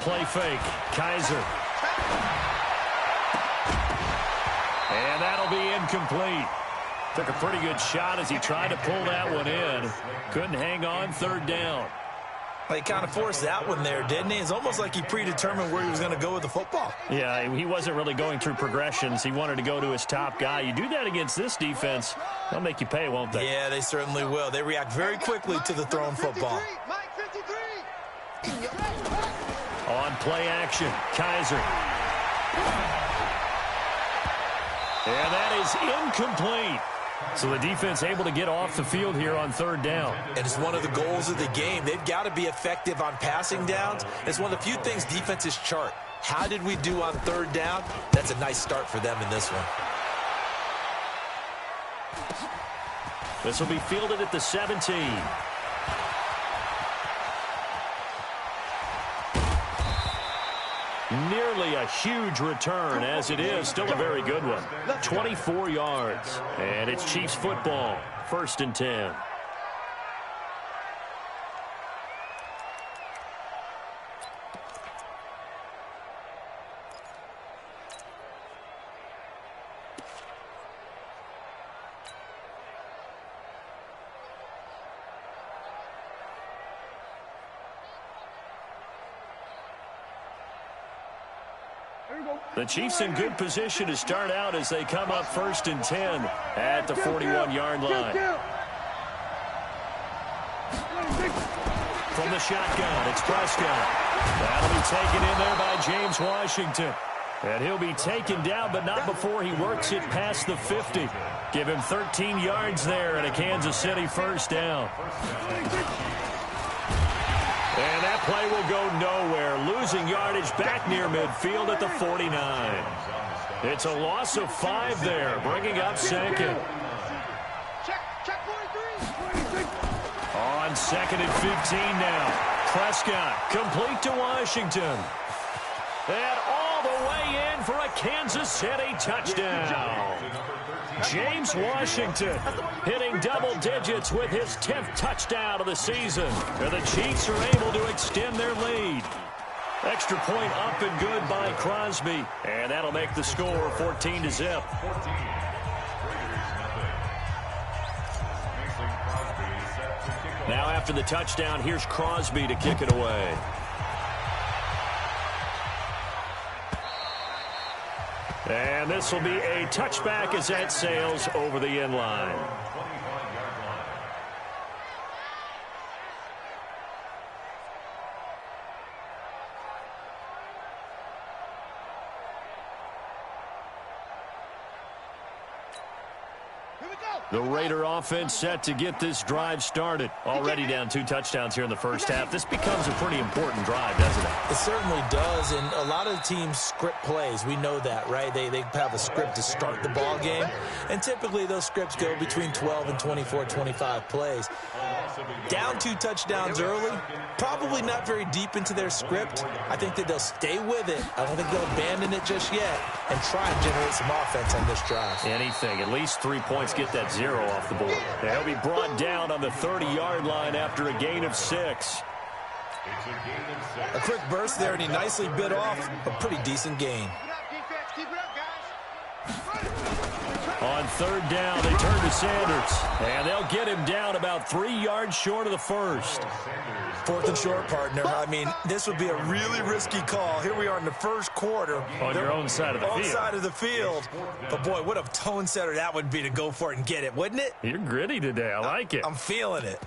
play fake. Kaiser. And that'll be incomplete. Took a pretty good shot as he tried to pull that one in. Couldn't hang on, third down. Well, he kind of forced that one there, didn't he? It's almost like he predetermined where he was going to go with the football. Yeah, he wasn't really going through progressions. He wanted to go to his top guy. You do that against this defense, they'll make you pay, won't they? Yeah, they certainly will. They react very quickly to the thrown football. On play action, Kaiser. And that is incomplete. So the defense able to get off the field here on third down. And it's one of the goals of the game. They've got to be effective on passing downs. It's one of the few things defenses chart. How did we do on third down? That's a nice start for them in this one. This will be fielded at the 17. Nearly a huge return, as it is still a very good one. 24 yards. And it's Chiefs football. 1st and 10. The Chiefs in good position to start out as they come up 1st and 10 at the 41-yard line. From the shotgun, it's Prescott. That'll be taken in there by James Washington. And he'll be taken down, but not before he works it past the 50. Give him 13 yards there and a Kansas City first down. And that play will go nowhere. Losing yardage back near midfield at the 49. It's a loss of 5 there, bringing up 2nd. On 2nd and 15 now. Prescott complete to Washington. And all the way in for a Kansas City touchdown. James Washington hitting double digits with his 10th touchdown of the season. And the Chiefs are able to extend their lead. Extra point up and good by Crosby. And that'll make the score 14-0. Now after the touchdown, here's Crosby to kick it away. And this will be a touchback as that sails over the end line. The Raider offense set to get this drive started. Already down 2 touchdowns here in the first half. This becomes a pretty important drive, doesn't it? It certainly does, and a lot of the teams script plays. We know that, right? They have a script to start the ball game, and typically those scripts go between 12 and 24, 25 plays. Down 2 touchdowns early, probably not very deep into their script. I think that they'll stay with it. I don't think they'll abandon it just yet and try and generate some offense on this drive. Anything. At least 3 points, get that 0 off the board. They'll be brought down on the 30-yard line after a gain of 6. A quick burst there, and he nicely bit off a pretty decent gain. On 3rd down, they turn to Sanders. And they'll get him down about 3 yards short of the first. 4th and short, partner. I mean, this would be a really risky call. Here we are in the first quarter. On your own side of the field. On side of the field. But, boy, what a tone setter that would be to go for it and get it, wouldn't it? You're gritty today. I like it. I'm feeling it.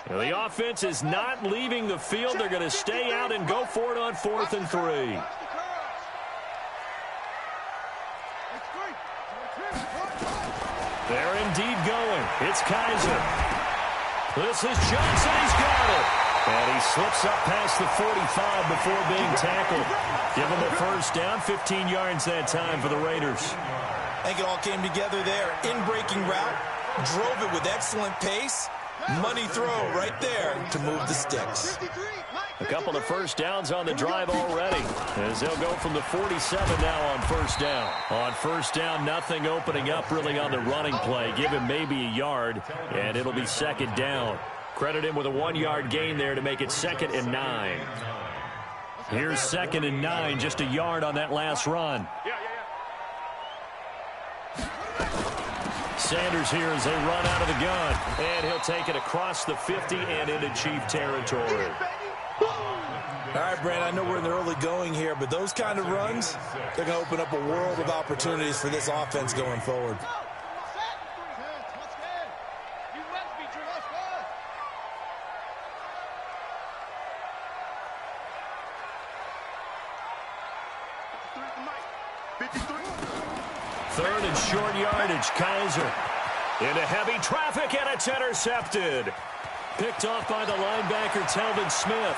Well, the offense is not leaving the field. They're going to stay out and go for it on 4th and 3. They're indeed going. It's Kaiser. This is Johnson. He's got it. And he slips up past the 45 before being tackled. Give him a first down. 15 yards that time for the Raiders. I think it all came together there. In-breaking route. Drove it with excellent pace. Money throw right there to move the sticks. A couple of first downs on the drive already, as they'll go from the 47 now on first down. On first down, nothing opening up really on the running play. Give him maybe a yard, and it'll be second down. Credit him with a 1-yard gain there to make it 2nd and 9. Here's 2nd and 9, just a yard on that last run. Sanders here as they run out of the gun, and he'll take it across the 50 and into Chief territory. All right, Brand, I know we're in the early going here, but those kind of runs, they're going to open up a world of opportunities for this offense going forward. Third and short yardage, Kaiser. Into heavy traffic, and it's intercepted. Picked off by the linebacker, Telvin Smith.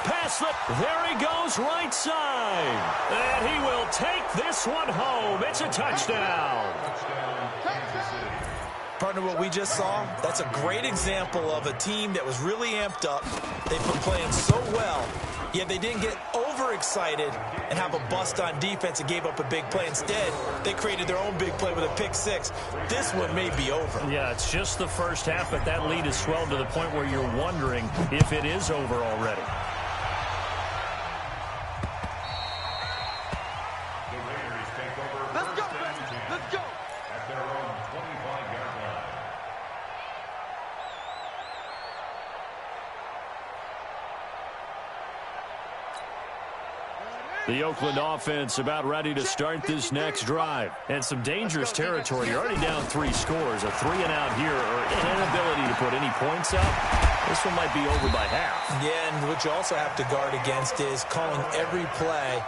There he goes, right side. And he will take this one home. It's a touchdown. Partner, what we just saw, that's a great example of a team that was really amped up. They've been playing so well, yet they didn't get overexcited and have a bust on defense and gave up a big play. Instead, they created their own big play with a pick six. This one may be over. Yeah, it's just the first half, but that lead has swelled to the point where you're wondering if it is over already. The Oakland offense about ready to start this next drive. And some dangerous territory. You're already down 3 scores. A 3-and-out here, or an inability to put any points up. This one might be over by half. Yeah, and what you also have to guard against is calling every play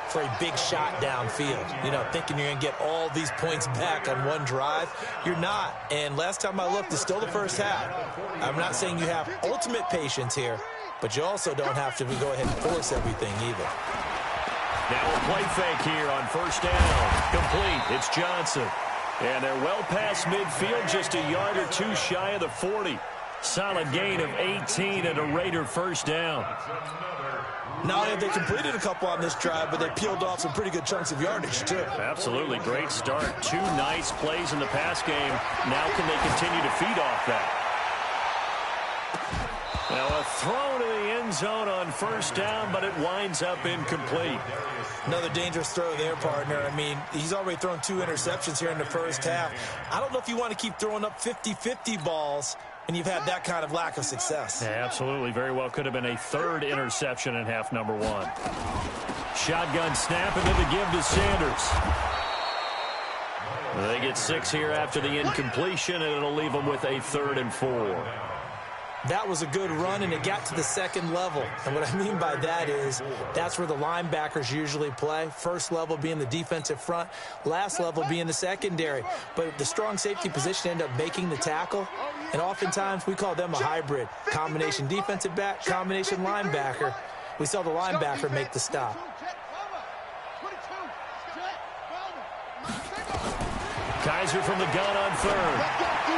for a big shot downfield. You know, thinking you're going to get all these points back on one drive. You're not. And last time I looked, it's still the first half. I'm not saying you have ultimate patience here, but you also don't have to go ahead and force everything either. Now a play fake here on first down. Complete. It's Johnson. And they're well past midfield, just a yard or 2 shy of the 40. Solid gain of 18 and a Raider first down. Not only have they completed a couple on this drive, but they peeled off some pretty good chunks of yardage, too. Absolutely. Great start. 2 nice plays in the pass game. Now can they continue to feed off that? Now a throw to the end zone on first down, but it winds up incomplete. Another dangerous throw there, partner. I mean, he's already thrown 2 interceptions here in the first half. I don't know if you want to keep throwing up 50-50 balls and you've had that kind of lack of success. Yeah, absolutely. Very well could have been a 3rd interception in half number 1. Shotgun snap, and then the give to Sanders. They get 6 here after the incompletion, and it'll leave them with a 3rd and 4. That was a good run, and it got to the 2nd level. And what I mean by that is that's where the linebackers usually play. First level being the defensive front, last level being the secondary. But the strong safety position ended up making the tackle, and oftentimes we call them a hybrid. Combination defensive back, combination linebacker. We saw the linebacker make the stop. Kaiser from the gun on 3rd.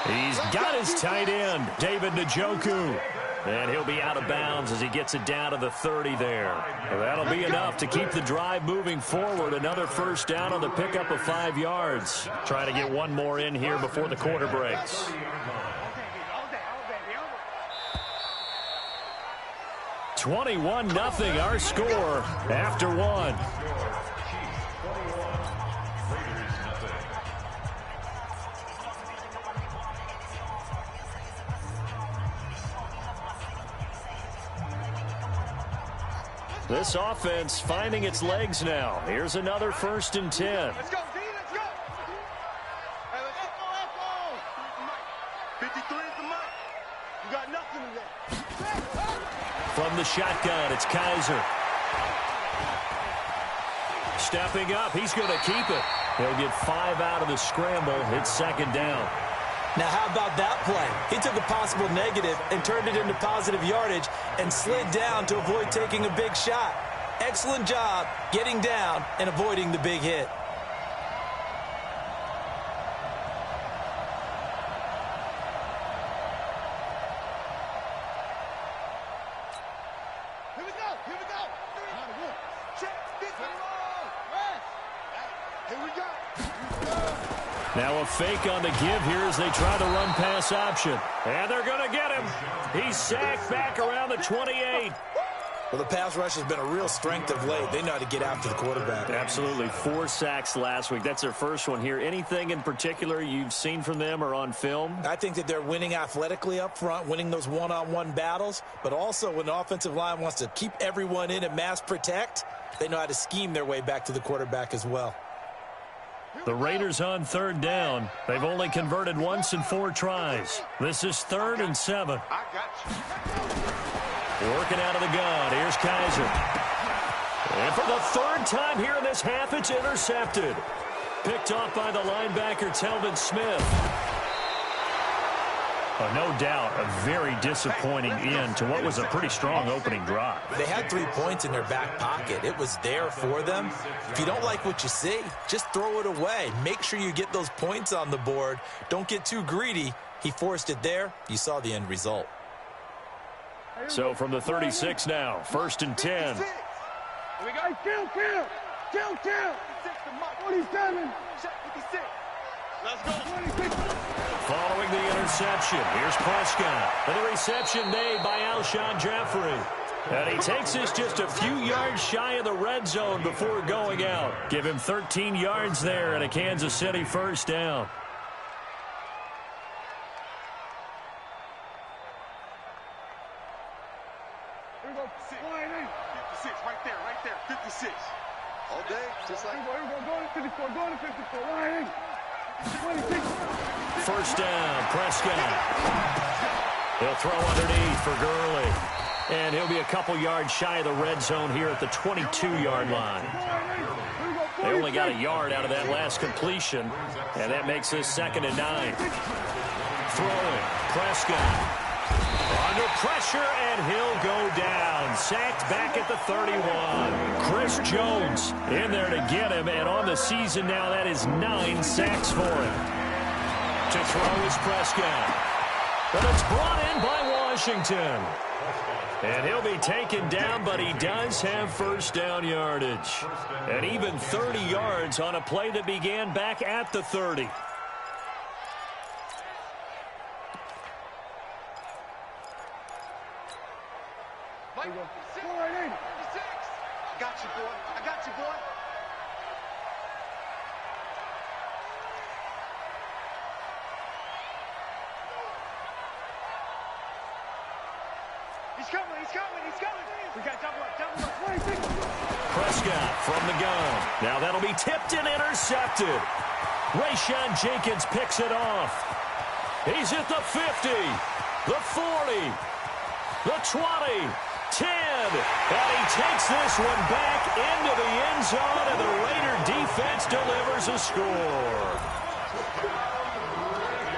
He's got his tight end, David Njoku. And he'll be out of bounds as he gets it down to the 30 there. Well, that'll be enough to keep the drive moving forward. Another first down on the pickup of 5 yards. Trying to get one more in here before the quarter breaks. (21-0) our score after 1. This offense finding its legs now. Here's another 1st and 10. Let's go, D, let's go. Hey, let's go. 53 is the mic. You got nothing in there. From the shotgun, it's Kaiser. Stepping up, he's going to keep it. He'll get 5 out of the scramble. It's 2nd down. Now, how about that play? He took a possible negative and turned it into positive yardage and slid down to avoid taking a big shot. Excellent job getting down and avoiding the big hit. Now a fake on the give here as they try the run-pass option. And they're going to get him. He's sacked back around the 28. Well, the pass rush has been a real strength of late. They know how to get after the quarterback. Absolutely. 4 sacks last week. That's their first one here. Anything in particular you've seen from them or on film? I think that they're winning athletically up front, winning those one-on-one battles, but also when the offensive line wants to keep everyone in and mass protect, they know how to scheme their way back to the quarterback as well. The Raiders on 3rd down. They've only converted once in 4 tries. This is 3rd and 7. I got you. Working out of the gun. Here's Kaiser. And for the 3rd time here in this half, it's intercepted. Picked off by the linebacker, Telvin Smith. No doubt a very disappointing end to what was a pretty strong opening drive. They had 3 points in their back pocket. It was there for them. If you don't like what you see, just throw it away. Make sure you get those points on the board. Don't get too greedy. He forced it there. You saw the end result. So from the 36 now, 1st and 10. Here we go. Kill. 47. 56. Let's go. Following the interception, here's Prescott. And the reception made by Alshon Jeffrey. And he takes this just a few yards shy of the red zone before going out. Give him 13 yards there and a Kansas City 1st down. Here we go. 56, right there. 56. All day, just like. Here we go. Going to 54. Going to 54. 1st down, Prescott. He'll throw underneath for Gurley. And he'll be a couple yards shy of the red zone here at the 22-yard line. They only got a yard out of that last completion, and that makes this 2nd and 9. Throwing, Prescott. Under pressure, and he'll go down. Sacked back at the 31. Chris Jones in there to get him, and on the season now, that is 9 sacks for him. To throw is Prescott. But it's brought in by Washington. And he'll be taken down, but he does have 1st down yardage. And even 30 yards on a play that began back at the 30. I got you, boy. He's coming. We got double up. Prescott from the gun. Now that'll be tipped and intercepted. Rayshon Jenkins picks it off. He's at the 50, the 40, the 20, 10. And he takes this one back into the end zone, and the Raider defense delivers a score.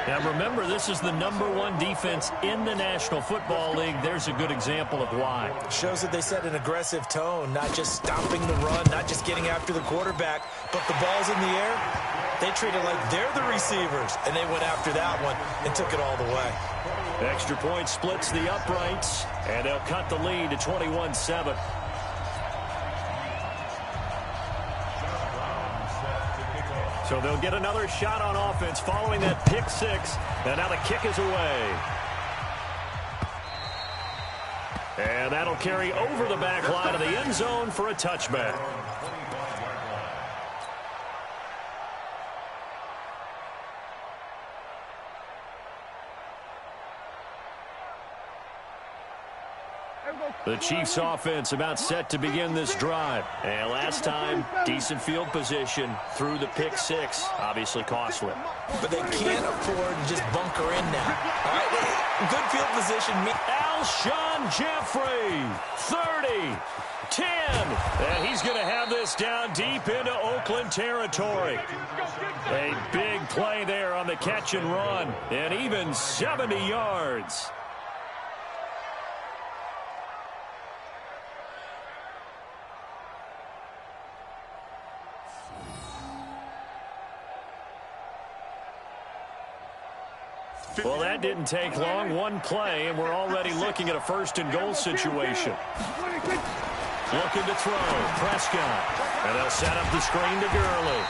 Now remember, this is the #1 defense in the National Football League. There's a good example of why. Shows that they set an aggressive tone, not just stopping the run, not just getting after the quarterback, but the ball's in the air. They treat it like they're the receivers, and they went after that one and took it all the way. Extra point splits the uprights, and they'll cut the lead to 21-7. So they'll get another shot on offense following that pick 6. And now the kick is away. And that'll carry over the back line of the end zone for a touchback. The Chiefs offense about set to begin this drive. And last time, decent field position through the pick 6. Obviously costly. But they can't afford to just bunker in now. All right, good field position. Alshon Jeffrey, 30, 10. And he's going to have this down deep into Oakland territory. A big play there on the catch and run. And even 70 yards. Well, that didn't take long. One play, and we're already looking at a 1st and goal situation. Looking to throw. Prescott. And they'll set up the screen to Gurley.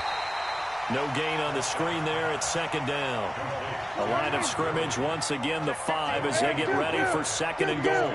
No gain on the screen there. It's second down. The line of scrimmage, once again, the 5 as they get ready for second and goal.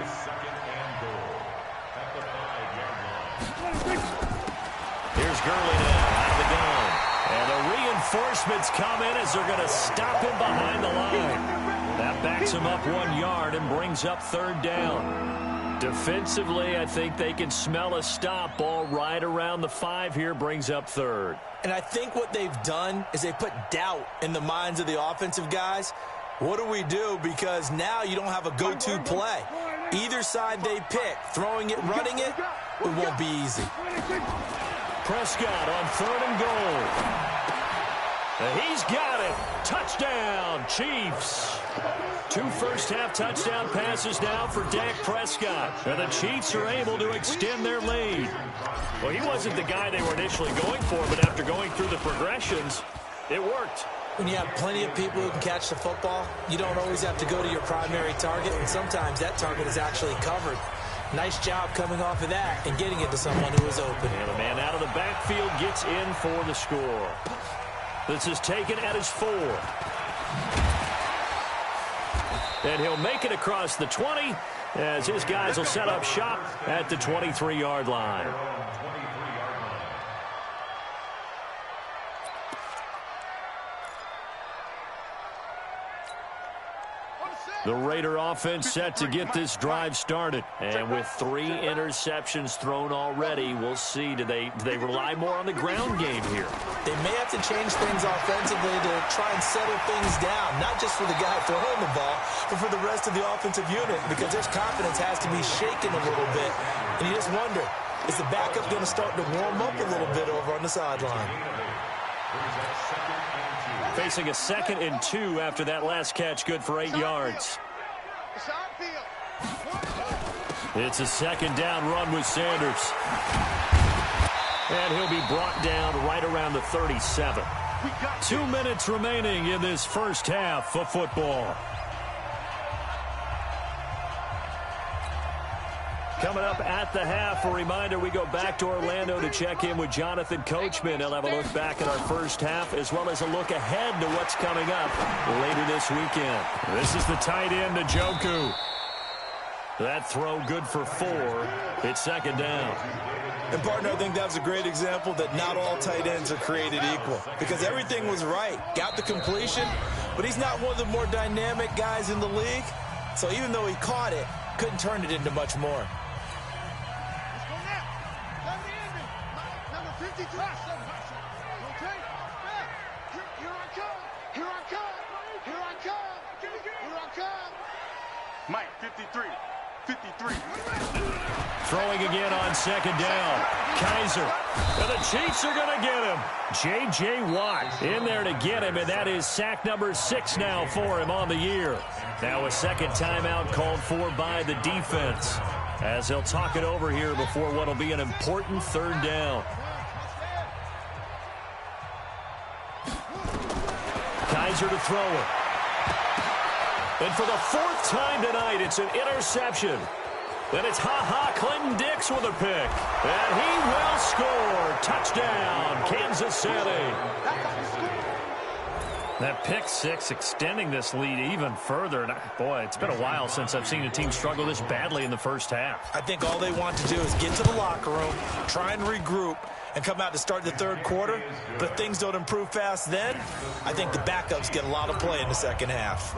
Here's Gurley now out of the gun. And the reinforcements come in as they're going to stop him behind the line. That backs him up 1 yard and brings up third down. Defensively, I think they can smell a stop. Ball right around the 5 here, brings up third. And I think what they've done is they put doubt in the minds of the offensive guys. What do we do? Because now you don't have a go-to play. Either side they pick, throwing it, running it, it won't be easy. Prescott on third and goal. And he's got it. Touchdown, Chiefs. 2 first-half touchdown passes now for Dak Prescott. And the Chiefs are able to extend their lead. Well, he wasn't the guy they were initially going for, but after going through the progressions, it worked. When you have plenty of people who can catch the football, you don't always have to go to your primary target, and sometimes that target is actually covered. Nice job coming off of that and getting it to someone who was open. And the man out of the backfield gets in for the score. This is taken at his 4. And he'll make it across the 20 as his guys will set up shop at the 23-yard line. The Raider offense set to get this drive started. And with 3 interceptions thrown already, we'll see. Do they rely more on the ground game here? They may have to change things offensively to try and settle things down, not just for the guy throwing the ball, but for the rest of the offensive unit, because their confidence has to be shaken a little bit. And you just wonder, is the backup going to start to warm up a little bit over on the sideline? Facing a 2nd and 2 after that last catch, good for 8 yards. It's a 2nd down run with Sanders. And he'll be brought down right around the 37. 2 minutes remaining in this first half of football. Coming up at the half, a reminder, we go back to Orlando to check in with Jonathan Coachman. He'll have a look back at our first half as well as a look ahead to what's coming up later this weekend. This is the tight end, Njoku. That throw good for 4. It's 2nd down. And, partner, I think that's a great example that not all tight ends are created equal, because everything was right. Got the completion, but he's not one of the more dynamic guys in the league. So even though he caught it, couldn't turn it into much more. Mike, 53. 53. Throwing again on 2nd down. Kaiser. And the Chiefs are going to get him. J.J. Watt in there to get him, and that is sack number 6 now for him on the year. Now a 2nd timeout called for by the defense as they'll talk it over here before what will be an important 3rd down. Kaiser to throw it. And for the 4th time tonight, it's an interception. Then it's Clinton Dix with a pick. And he will score. Touchdown, Kansas City. That pick 6 extending this lead even further. And boy, it's been a while since I've seen a team struggle this badly in the first half. I think all they want to do is get to the locker room, try and regroup, and come out to start the 3rd quarter. But if things don't improve fast then, I think the backups get a lot of play in the 2nd half.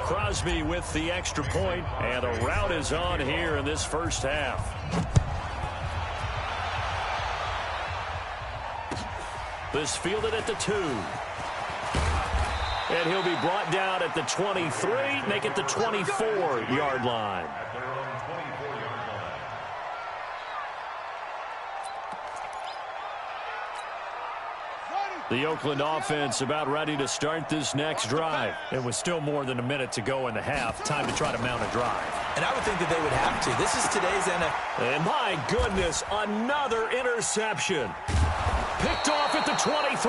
Crosby with the extra point, and the route is on here in this first half. This fielded at the 2. And he'll be brought down at the 23, make it the 24-yard line. The Oakland offense about ready to start this next drive. It was still more than a minute to go in the half. Time to try to mount a drive. And I would think that they would have to. This is today's NFL. And my goodness, another interception. Picked off at the 23.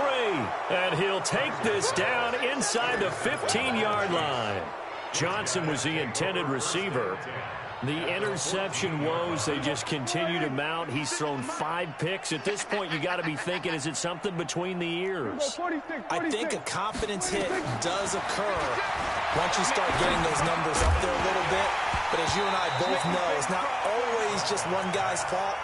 And he'll take this down inside the 15-yard line. Johnson was the intended receiver. The interception woes, they just continue to mount. He's thrown 5 picks. At this point, you got to be thinking, is it something between the ears? I think a confidence hit does occur once you start getting those numbers up there a little bit. But as you and I both know, it's not always just one guy's fault.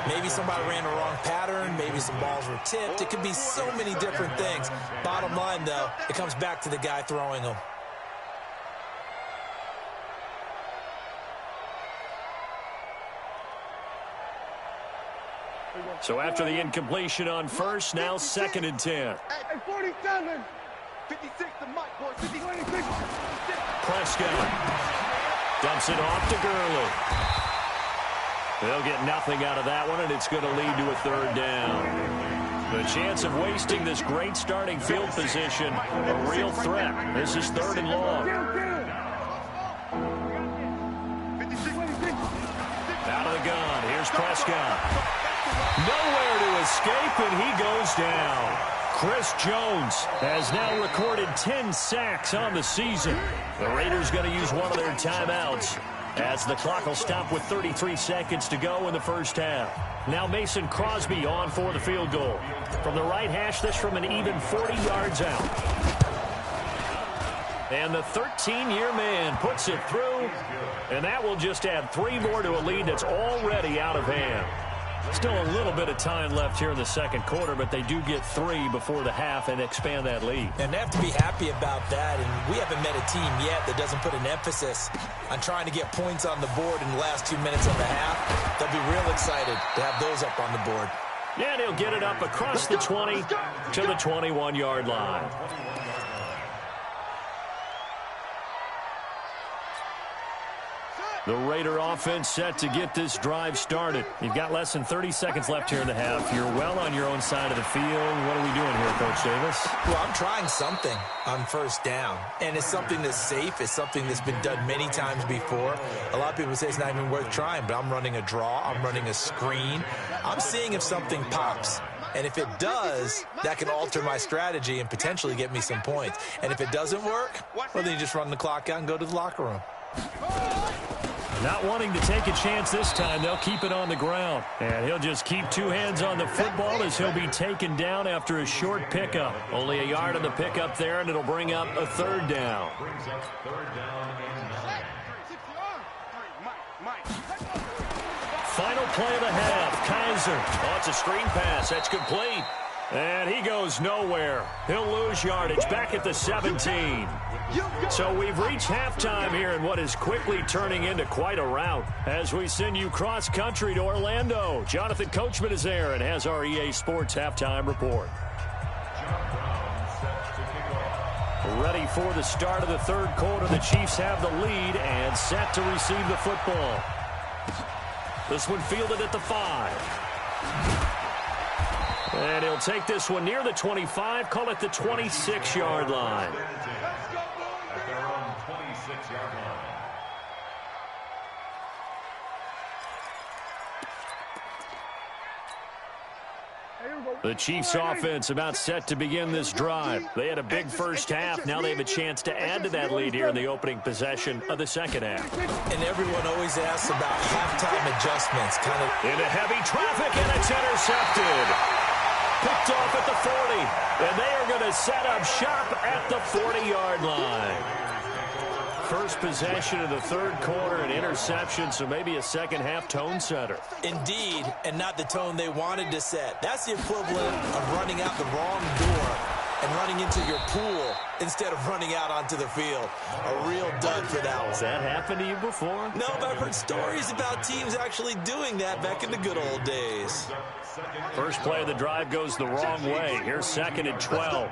Maybe somebody ran the wrong pattern. Maybe some balls were tipped. It could be so many different things. Bottom line, though, it comes back to the guy throwing them. So after the incompletion on first, now 2nd and 10. Hey, 47. 56 to Mike, boys. 56. Prescott dumps it off to Gurley. They'll get nothing out of that one, and it's going to lead to a 3rd down. The chance of wasting this great starting field position, a real threat. This is 3rd and long. Out of the gun, here's Prescott. Nowhere to escape, and he goes down. Chris Jones has now recorded 10 sacks on the season. The Raiders going to use one of their timeouts as the clock will stop with 33 seconds to go in the first half. Now Mason Crosby on for the field goal. From the right hash, this from an even 40 yards out. And the 13-year man puts it through, and that will just add 3 more to a lead that's already out of hand. Still a little bit of time left here in the 2nd quarter, but they do get 3 before the half and expand that lead. And they have to be happy about that, and we haven't met a team yet that doesn't put an emphasis on trying to get points on the board in the last 2 minutes of the half. They'll be real excited to have those up on the board. Yeah, and he'll get it up across the 20 to the 21-yard line. The Raider offense set to get this drive started. You've got less than 30 seconds left here in the half. You're well on your own side of the field. What are we doing here, Coach Davis? Well, I'm trying something on 1st down, and it's something that's safe. It's something that's been done many times before. A lot of people say it's not even worth trying, but I'm running a draw. I'm running a screen. I'm seeing if something pops. And if it does, that can alter my strategy and potentially get me some points. And if it doesn't work, well, then you just run the clock out and go to the locker room. Not wanting to take a chance this time, they'll keep it on the ground. And he'll just keep 2 hands on the football as he'll be taken down after a short pickup. Only a yard on the pickup there, and it'll bring up a 3rd down. Final play of the half. Kaiser. Oh, it's a screen pass. That's complete. And he goes nowhere. He'll lose yardage back at the 17. So we've reached halftime here in what is quickly turning into quite a rout as we send you cross-country to Orlando. Jonathan Coachman is there and has our EA Sports halftime report. Ready for the start of the 3rd quarter. The Chiefs have the lead and set to receive the football. This one fielded at the 5. And he'll take this one near the 25, call it the 26-yard line. The Chiefs offense about set to begin this drive. They had a big first half. Now they have a chance to add to that lead here in the opening possession of the 2nd half. And everyone always asks about halftime adjustments. Into heavy traffic, and it's intercepted. Picked off at the 40. And they are going to set up shop at the 40-yard line. First possession of the 3rd quarter, an interception, so maybe a 2nd half tone setter. Indeed, and not the tone they wanted to set. That's the equivalent of running out the wrong door and running into your pool instead of running out onto the field. A real dud for that one. Has that happened to you before? No, but I've heard stories about teams actually doing that back in the good old days. First play of the drive goes the wrong way. Here's 2nd and 12.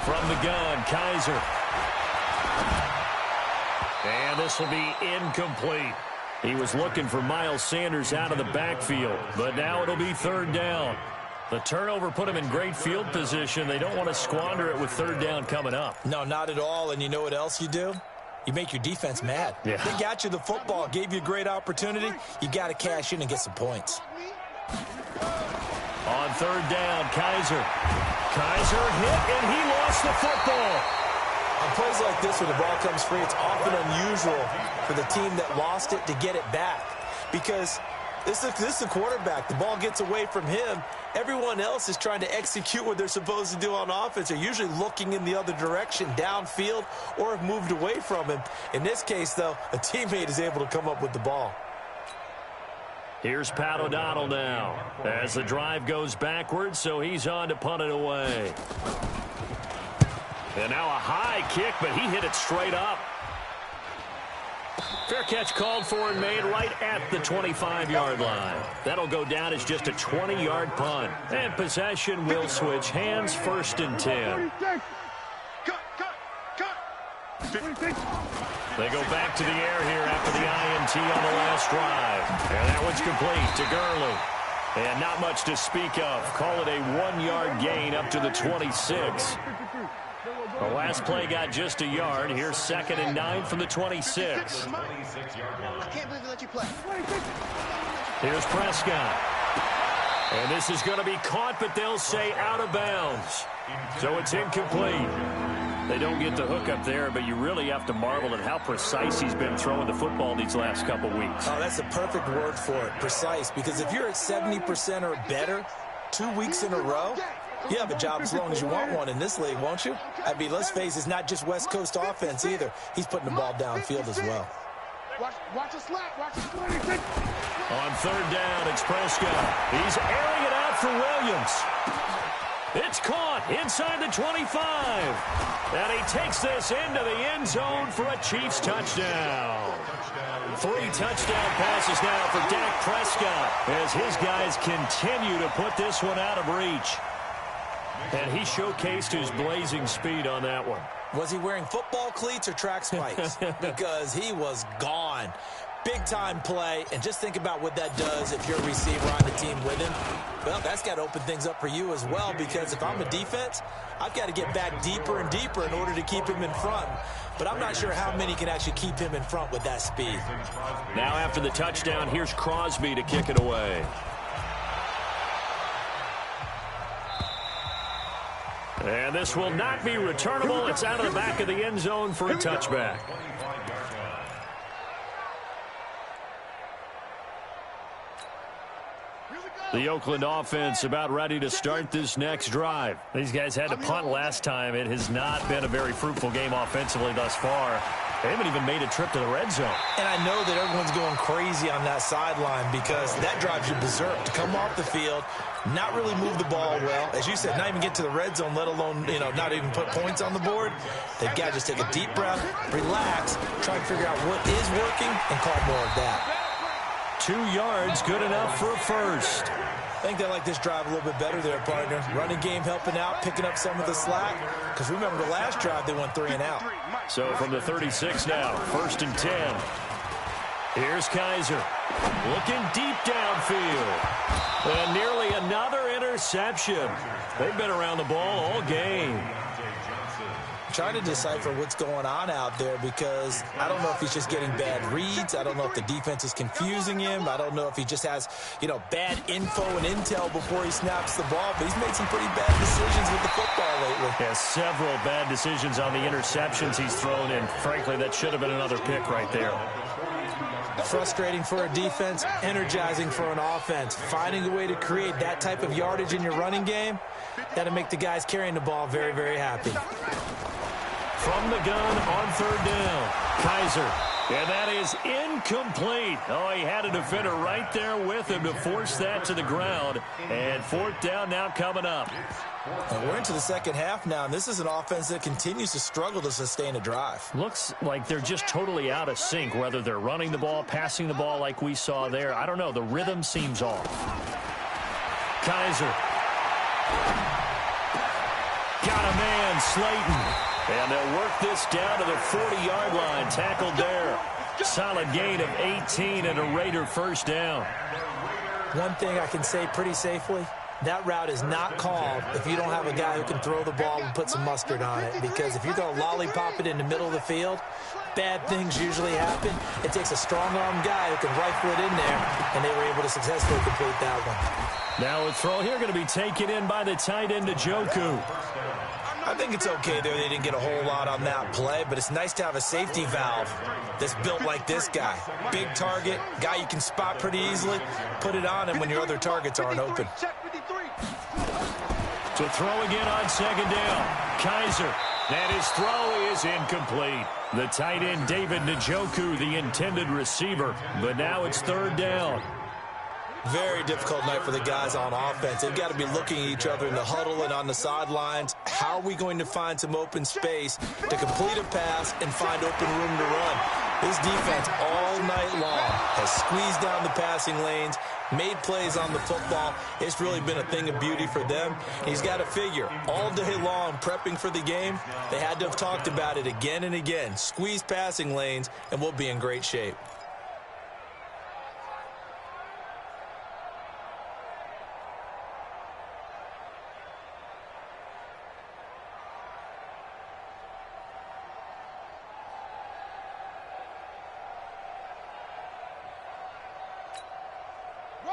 From the gun, Kaiser. And this will be incomplete. He was looking for Miles Sanders out of the backfield, but now it'll be 3rd down. The turnover put him in great field position. They don't want to squander it with 3rd down coming up. No, not at all. And you know what else you do? You make your defense mad. Yeah. They got you the football, gave you a great opportunity. You got to cash in and get some points. On 3rd down, Kaiser. Kaiser hit, and he lost the football. On plays like this, when the ball comes free, it's often unusual for the team that lost it to get it back. Because this is a quarterback. The ball gets away from him. Everyone else is trying to execute what they're supposed to do on offense. They're usually looking in the other direction, downfield, or have moved away from him. In this case, though, a teammate is able to come up with the ball. Here's Pat O'Donnell now as the drive goes backwards, so he's on to punt it away. And now a high kick, but he hit it straight up. Fair catch called for and made right at the 25-yard line. That'll go down as just a 20-yard punt. And possession will switch hands, 1st and 10. They go back to the air here after the INT on the last drive. And that one's complete to Gurley. And not much to speak of. Call it a 1-yard gain up to the 26. The last play got just a yard. Here's 2nd and 9 from the 26. I can't believe they let you play. Here's Prescott. And this is going to be caught, but they'll say out of bounds. So it's incomplete. They don't get the hook up there, but you really have to marvel at how precise he's been throwing the football these last couple weeks. Oh, that's the perfect word for it, precise. Because if you're at 70% or better 2 weeks in a row, you have a job as long as you want one in this league, won't you? I mean, let's face it, it's not just West Coast offense either. He's putting the ball downfield as well. Watch the slap. Watch the slap. On 3rd down, it's Prescott. He's airing it out for Williams. It's caught inside the 25. And he takes this into the end zone for a Chiefs touchdown. 3 touchdown passes now for Dak Prescott as his guys continue to put this one out of reach. And he showcased his blazing speed on that one. Was he wearing football cleats or track spikes? Because he was gone. Big-time play, and just think about what that does if you're a receiver on the team with him. Well, that's got to open things up for you as well, because if I'm a defense, I've got to get back deeper and deeper in order to keep him in front. But I'm not sure how many can actually keep him in front with that speed. Now after the touchdown, here's Crosby to kick it away. And this will not be returnable. It's out of the back of the end zone for a touchback. The Oakland offense about ready to start this next drive. These guys had to punt last time. It has not been a very fruitful game offensively thus far. They haven't even made a trip to the red zone. And I know that everyone's going crazy on that sideline because that drives you berserk. To come off the field, not really move the ball well. As you said, not even get to the red zone, let alone, not even put points on the board. They've got to just take a deep breath, relax, try and figure out what is working, and call more of that. 2 yards, good enough for a first. I think they like this drive a little bit better there, partner. Running game helping out, picking up some of the slack. Because remember, the last drive, they went 3 and out. So from the 36 now, 1st and 10. Here's Kaiser. Looking deep downfield. And nearly another interception. They've been around the ball all game. Trying to decipher what's going on out there because I don't know if he's just getting bad reads. I don't know if the defense is confusing him. I don't know if he just has, bad info and intel before he snaps the ball. But he's made some pretty bad decisions with the football lately. Yeah, several bad decisions on the interceptions he's thrown in. Frankly, that should have been another pick right there. Frustrating for a defense, energizing for an offense. Finding a way to create that type of yardage in your running game, that'll make the guys carrying the ball very, very happy. From the gun on 3rd down, Kaiser. And that is incomplete. Oh, he had a defender right there with him to force that to the ground. And 4th down now coming up. And we're into the second half now, and this is an offense that continues to struggle to sustain a drive. Looks like they're just totally out of sync, whether they're running the ball, passing the ball like we saw there. I don't know. The rhythm seems off. Kaiser. Got a man, Slayton. And they'll work this down to the 40-yard line. Tackled there. Solid gain of 18 and a Raider 1st down. One thing I can say pretty safely, that route is not called if you don't have a guy who can throw the ball and put some mustard on it. Because if you're going to lollipop it in the middle of the field, bad things usually happen. It takes a strong-arm guy who can rifle it in there, and they were able to successfully complete that one. Now a throw here going to be taken in by the tight end, Njoku. I think it's okay there. They didn't get a whole lot on that play, but it's nice to have a safety valve that's built like this guy. Big target, guy you can spot pretty easily. Put it on him when your other targets aren't open. To throw again on second down. Kaiser. And his throw is incomplete. The tight end, David Njoku, the intended receiver. But now it's third down. Very difficult night for the guys on offense. They've got to be looking at each other in the huddle and on the sidelines. How are we going to find some open space to complete a pass and find open room to run? This defense all night long has squeezed down the passing lanes, made plays on the football. It's really been a thing of beauty for them. He's got to figure, all day long prepping for the game, they had to have talked about it again and again. Squeeze passing lanes, and we'll be in great shape.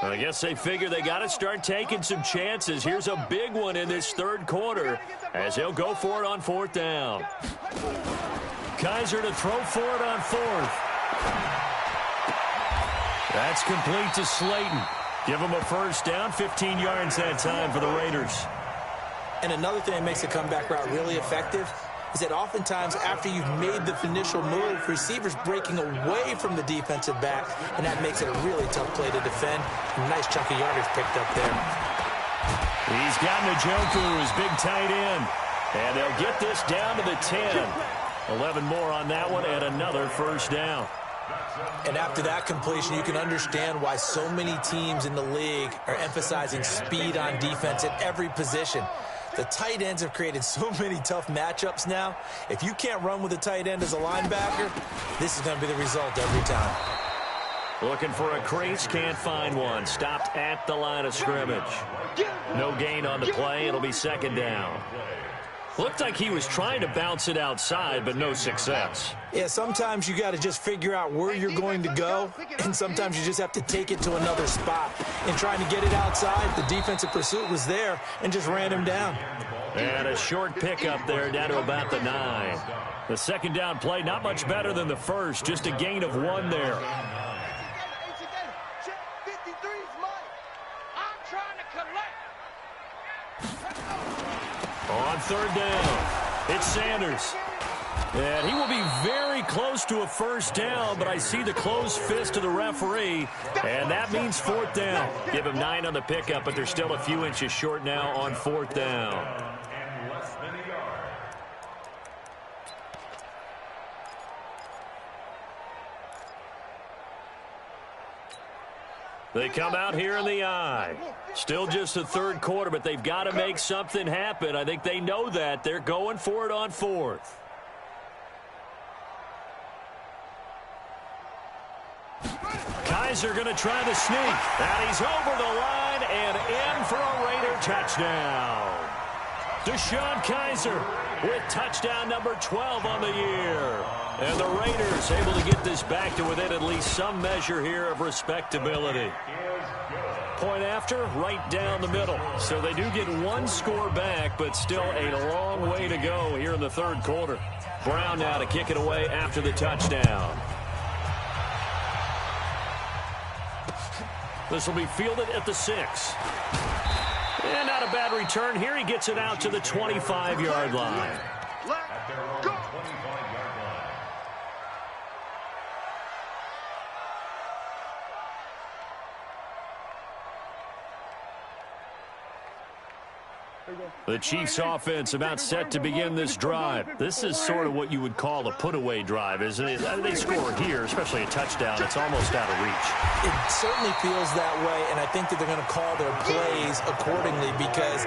I guess they figure they got to start taking some chances. Here's a big one in this third quarter as he'll go for it on fourth down. Kaiser to throw for it on fourth. That's complete to Slayton. Give him a first down, 15 yards that time for the Raiders. And another thing that makes the comeback route really effective is that oftentimes after you've made the initial move, receivers breaking away from the defensive back, and that makes it a really tough play to defend. A nice chunk of yardage picked up there. He's got Njoku, his big tight end. And they'll get this down to the 10. 11 more on that one and another first down. And after that completion, you can understand why so many teams in the league are emphasizing speed on defense at every position. The tight ends have created so many tough matchups now. If you can't run with a tight end as a linebacker, this is going to be the result every time. Looking for a crease, can't find one. Stopped at the line of scrimmage. No gain on the play. It'll be second down. Looked like he was trying to bounce it outside, but no success. Yeah, sometimes you got to just figure out where you're going to go, and sometimes you just have to take it to another spot. In trying to get it outside, the defensive pursuit was there and just ran him down. And a short pickup there down to about the 9. The second down play, not much better than the first, just a gain of 1 there. On third down, it's Sanders. And he will be very close to a first down, but I see the closed fist of the referee, and that means fourth down. Give him 9 on the pickup, but they're still a few inches short now on fourth down. They come out here in the eye. Still just the third quarter, but they've got to make something happen. I think they know that. They're going for it on fourth. Kaiser going to try the sneak. And he's over the line and in for a Raider touchdown. Deshaun Kaiser with touchdown number 12 on the year. And the Raiders able to get this back to within at least some measure here of respectability. Point after, right down the middle. So they do get 1 score back, but still a long way to go here in the third quarter. Brown now to kick it away after the touchdown. This will be fielded at the 6. And not a bad return here. He gets it out to the 25-yard line. Let's go. The Chiefs offense about set to begin this drive. This is sort of what you would call a put-away drive, isn't it? They score here, especially a touchdown. It's almost out of reach. It certainly feels that way, and I think that they're going to call their plays accordingly, because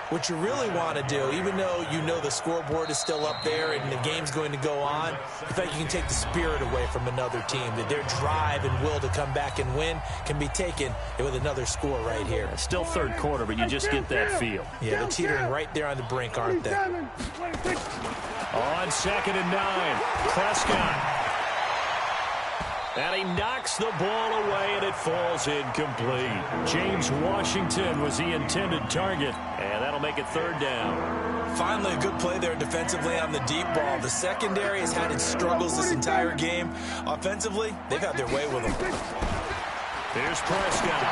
what you really want to do, even though you know the scoreboard is still up there and the game's going to go on, in fact, you can take the spirit away from another team. That their drive and will to come back and win can be taken with another score right here. It's still third quarter, but you just get that feel. Yeah, they're teetering right there on the brink, aren't they? On second and 9, Prescott. And he knocks the ball away, and it falls incomplete. James Washington was the intended target, and that'll make it third down. Finally, a good play there defensively on the deep ball. The secondary has had its struggles this entire game. Offensively, they've had their way with them. Here's Prescott.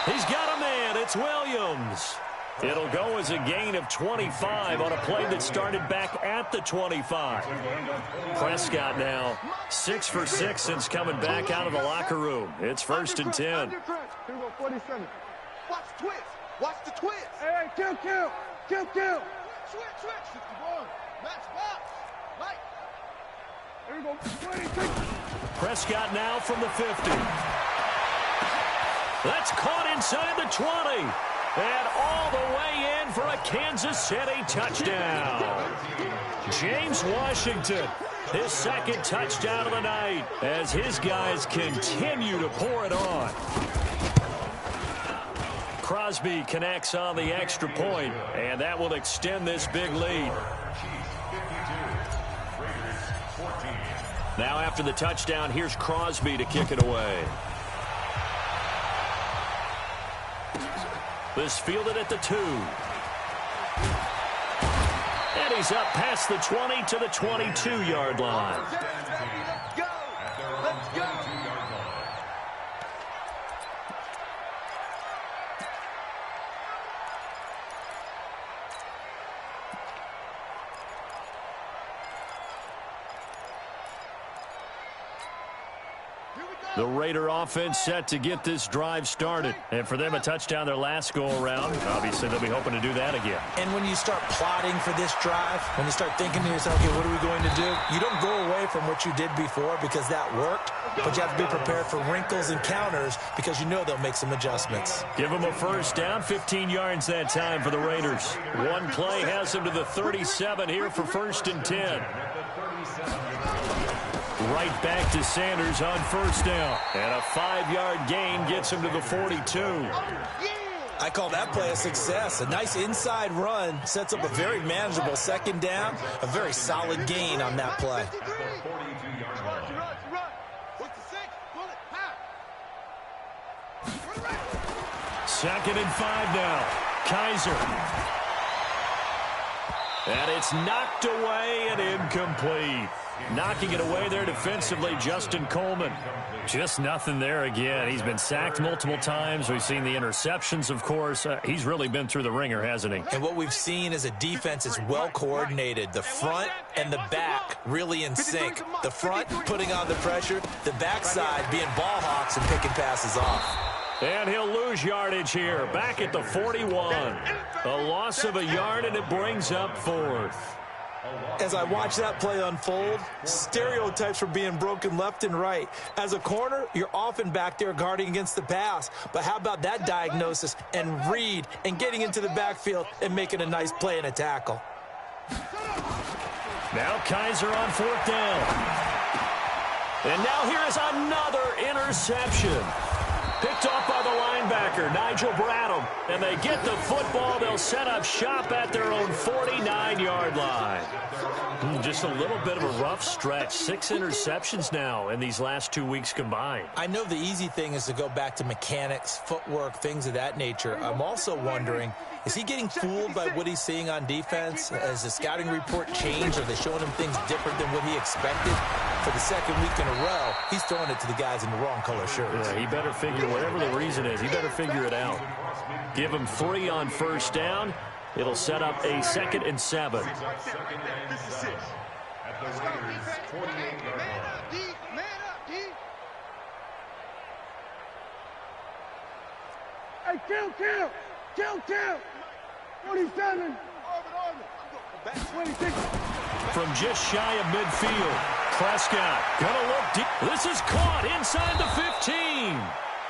He's got a man. It's Williams. It'll go as a gain of 25 on a play that started back at the 25. Prescott now 6 for 6 since coming back out of the locker room. It's 1st and 10. Here we go, 47. Watch the twist. Watch the twist. Hey, kill. Switch. 61. Match box. Right. Here we go, 26. Prescott now from the 50. That's caught inside the 20. And all the way in for a Kansas City touchdown. James Washington, his 2nd touchdown of the night as his guys continue to pour it on. Crosby connects on the extra point, and that will extend this big lead. Now after the touchdown, here's Crosby to kick it away. This fielded at the 2. And he's up past the 20 to the 22-yard line. Let's go. The Raider offense set to get this drive started. And for them, a touchdown their last go-around. Obviously, they'll be hoping to do that again. And when you start plotting for this drive, when you start thinking to yourself, okay, what are we going to do? You don't go away from what you did before because that worked, but you have to be prepared for wrinkles and counters because you know they'll make some adjustments. Give them a 1st down, 15 yards that time for the Raiders. One play has them to the 37 here for 1st and 10. Right back to Sanders on 1st down. And a 5-yard gain gets him to the 42. I call that play a success. A nice inside run sets up a very manageable 2nd down. A very solid gain on that play. Second and 5 now. Kaiser. And it's knocked away and incomplete. Knocking it away there defensively, Justin Coleman. Just nothing there again. He's been sacked multiple times. We've seen the interceptions, of course. He's really been through the ringer, hasn't he? And what we've seen is a defense that's well coordinated. The front and the back really in sync. The front putting on the pressure, the backside being ball hawks and picking passes off. And he'll lose yardage here, back at the 41. A loss of a yard, and it brings up 4th. As I watch that play unfold, stereotypes were being broken left and right. As a corner, you're often back there guarding against the pass. But how about that diagnosis and read and getting into the backfield and making a nice play and a tackle? Now Kaiser on 4th down. And now here is another interception. Picked off by the linebacker, Nigel Bradham. And they get the football. They'll set up shop at their own 49-yard line. Just a little bit of a rough stretch. 6 interceptions now in these last 2 weeks combined. I know the easy thing is to go back to mechanics, footwork, things of that nature. I'm also wondering, is he getting fooled by what he's seeing on defense? Has the scouting report changed? Are they showing him things different than what he expected? For the 2nd week in a row, he's throwing it to the guys in the wrong color shirts. Yeah, he better figure, whatever the reason is, he better figure it out. Give him 3 on 1st down. It'll set up a 2nd and 7. Hey, kill. 47. 26. From just shy of midfield, Prescott gonna look deep. This is caught inside the 15.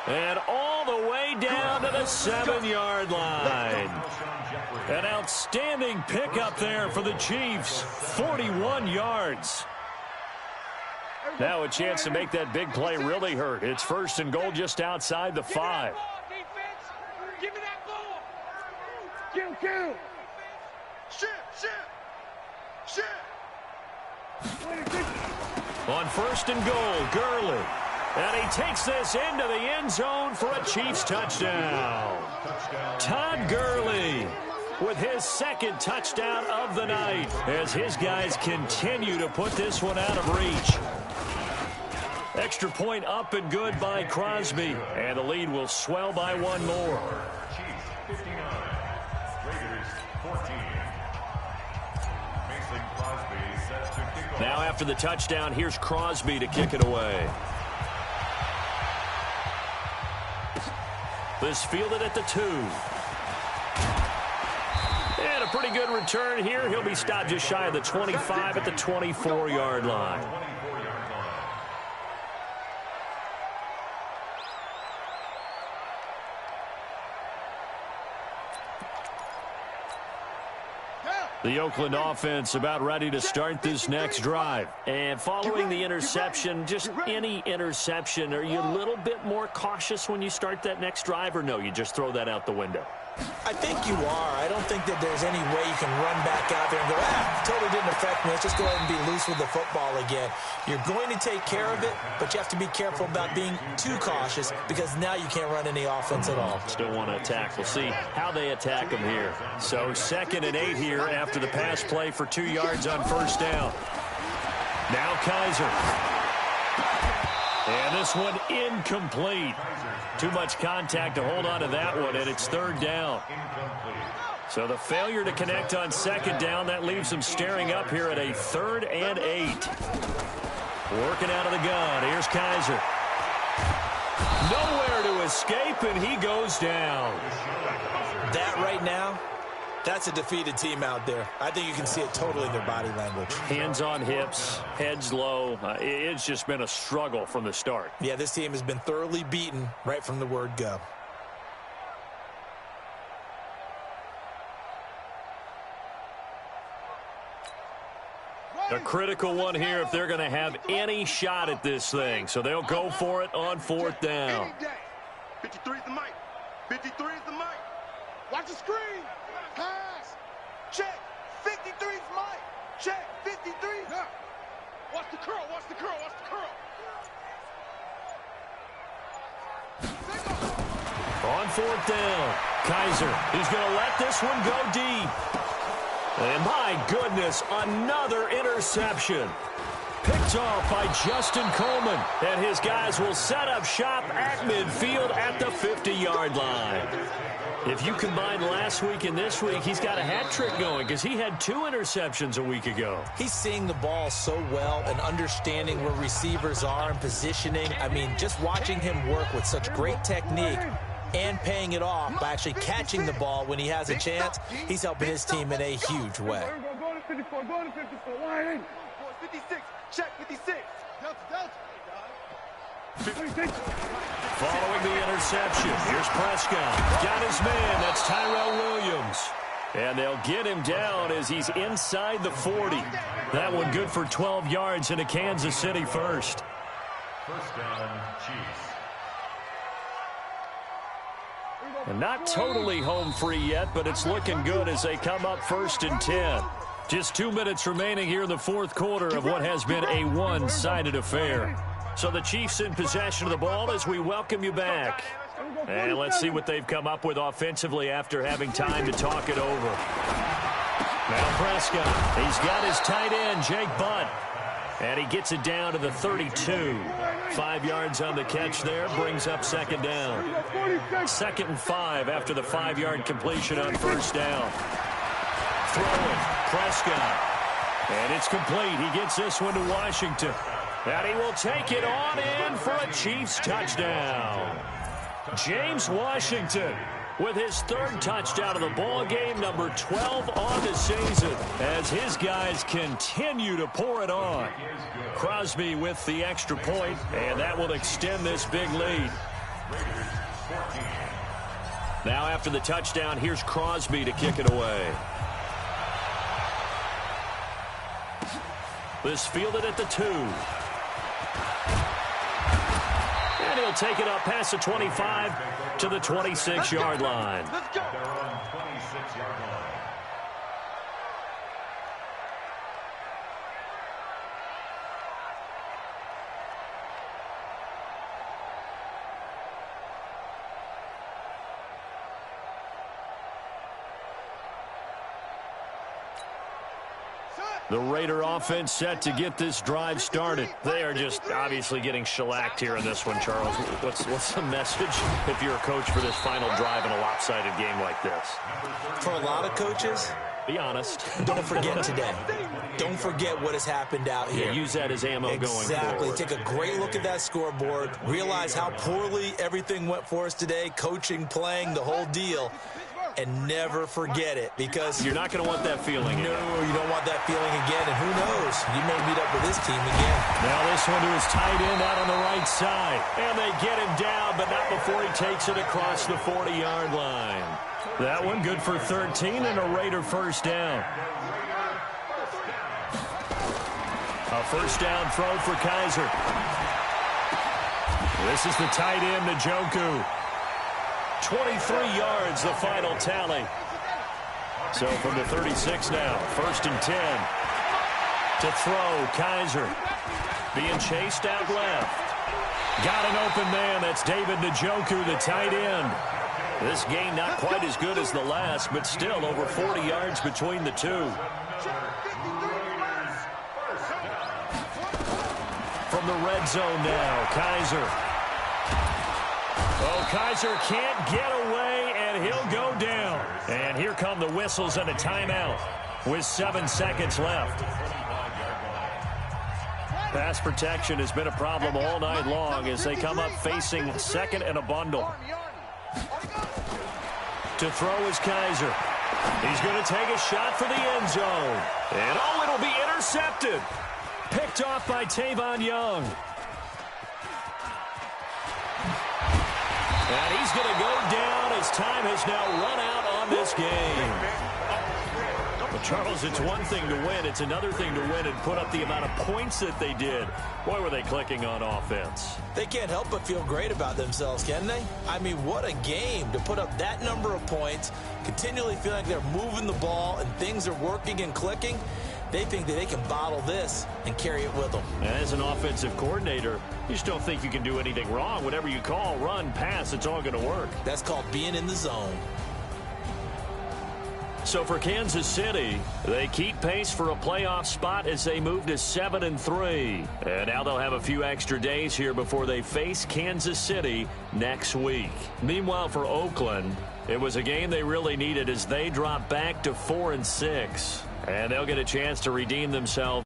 And all the way down to the 7-yard line. An outstanding pickup there for the Chiefs. 41 yards. Now a chance to make that big play really hurt. It's 1st and goal just outside the 5. Give me that ball. Kill. Shit. On 1st and goal, Gurley. And he takes this into the end zone for a Chiefs touchdown. Todd Gurley with his second touchdown of the night as his guys continue to put this one out of reach. Extra point up and good by Crosby, and the lead will swell by one more. Chiefs 59, Raiders 14. Mason Crosby set to kick off. Now after the touchdown, here's Crosby to kick it away. This fielded at the 2. And a pretty good return here. He'll be stopped just shy of the 25 at the 24-yard line. The Oakland offense about ready to start this next drive. And following the interception, just any interception, are you a little bit more cautious when you start that next drive, or no, you just throw that out the window? I think you are. I don't think that there's any way you can run back out there and go, totally didn't affect me. Let's just go ahead and be loose with the football again. You're going to take care of it, but you have to be careful about being too cautious because now you can't run any offense at all. Still want to attack. We'll see how they attack them here. So 2nd and 8 here after the pass play for 2 yards on first down. Now Kaiser. And this one incomplete. Too much contact to hold on to that one, and it's 3rd down. So the failure to connect on 2nd down, that leaves them staring up here at a 3rd and 8. Working out of the gun. Here's Kaiser. Nowhere to escape, and he goes down. That right now, that's a defeated team out there. I think you can see it totally in their body language. Hands on hips, heads low. It's just been a struggle from the start. Yeah, this team has been thoroughly beaten right from the word go. A critical one here if they're going to have any shot at this thing. So they'll go for it on 4th down. 53 is the mic. 53 is the mic. Watch the screen. Pass. Check. 53 is Mike. Check. 53. Yeah. Watch the curl. Watch the curl. Watch the curl. On 4th down, Kaiser. He's going to let this one go deep. And my goodness, another interception. Picked off by Justin Coleman. And his guys will set up shop at midfield at the 50-yard line. If you combine last week and this week, he's got a hat trick going because he had 2 interceptions a week ago. He's seeing the ball so well and understanding where receivers are and positioning. I mean, just watching him work with such great technique and paying it off by actually catching the ball when he has a chance, he's helping his team in a huge way. Go to 54. Go to 54. Line in. 56. Check 56. Delta. Following the interception, here's Prescott. Got his man. That's Tyrell Williams. And they'll get him down as he's inside the 40. That one good for 12 yards into Kansas City first. First down, Chiefs. And not totally home free yet, but it's looking good as they come up 1st and 10. Just 2 minutes remaining here in the 4th quarter of what has been a one-sided affair. So the Chiefs in possession of the ball as we welcome you back. And let's see what they've come up with offensively after having time to talk it over. Now Prescott, he's got his tight end, Jake Butt. And he gets it down to the 32. 5 yards on the catch there, brings up 2nd down. 2nd and 5 after the 5-yard completion on 1st down. Throwing, Prescott. And it's complete. He gets this one to Washington. And he will take it on in for a Chiefs touchdown. James Washington with his 3rd touchdown of the ball game, number 12 on the season, as his guys continue to pour it on. Crosby with the extra point, and that will extend this big lead. Now after the touchdown, here's Crosby to kick it away. This fielded at the 2. And he'll take it up past the 25 to the 26-yard line. Let's go. They're on 26-yard line. The Raider offense set to get this drive started. They are just obviously getting shellacked here in this one, Charles. What's the message if you're a coach for this final drive in a lopsided game like this? For a lot of coaches, be honest. Don't forget today. Don't forget what has happened out here. Yeah, use that as ammo going forward. Exactly. Take a great look at that scoreboard. Realize how poorly everything went for us today. Coaching, playing, the whole deal. And never forget it, because you're not going to want that feeling again. No, you don't want that feeling again. And who knows? You may meet up with this team again. Now this one to his tight end out on the right side. And they get him down, but not before he takes it across the 40-yard line. That one good for 13 and a Raider first down. A first down throw for Kaiser. This is the tight end, Njoku. 23 yards, the final tally. So from the 36 now, first and 10. To throw, Kaiser. Being chased out left. Got an open man, that's David Njoku, the tight end. This game not quite as good as the last, but still over 40 yards between the two. From the red zone now, Kaiser. Oh, Kaiser can't get away, and he'll go down. And here come the whistles and a timeout with 7 seconds left. Pass protection has been a problem all night long as they come up facing second and a bundle. To throw is Kaiser. He's going to take a shot for the end zone. And, oh, it'll be intercepted. Picked off by Tavon Young. And he's going to go down as time has now run out on this game. But Charles, it's one thing to win. It's another thing to win and put up the amount of points that they did. Boy, were they clicking on offense. They can't help but feel great about themselves, can they? I mean, what a game to put up that number of points, continually feel like they're moving the ball and things are working and clicking. They think that they can bottle this and carry it with them. As an offensive coordinator, you just don't think you can do anything wrong. Whatever you call, run, pass, it's all going to work. That's called being in the zone. So for Kansas City, they keep pace for a playoff spot as they move to 7-3. And now they'll have a few extra days here before they face Kansas City next week. Meanwhile, for Oakland, it was a game they really needed as they drop back to 4-6. And they'll get a chance to redeem themselves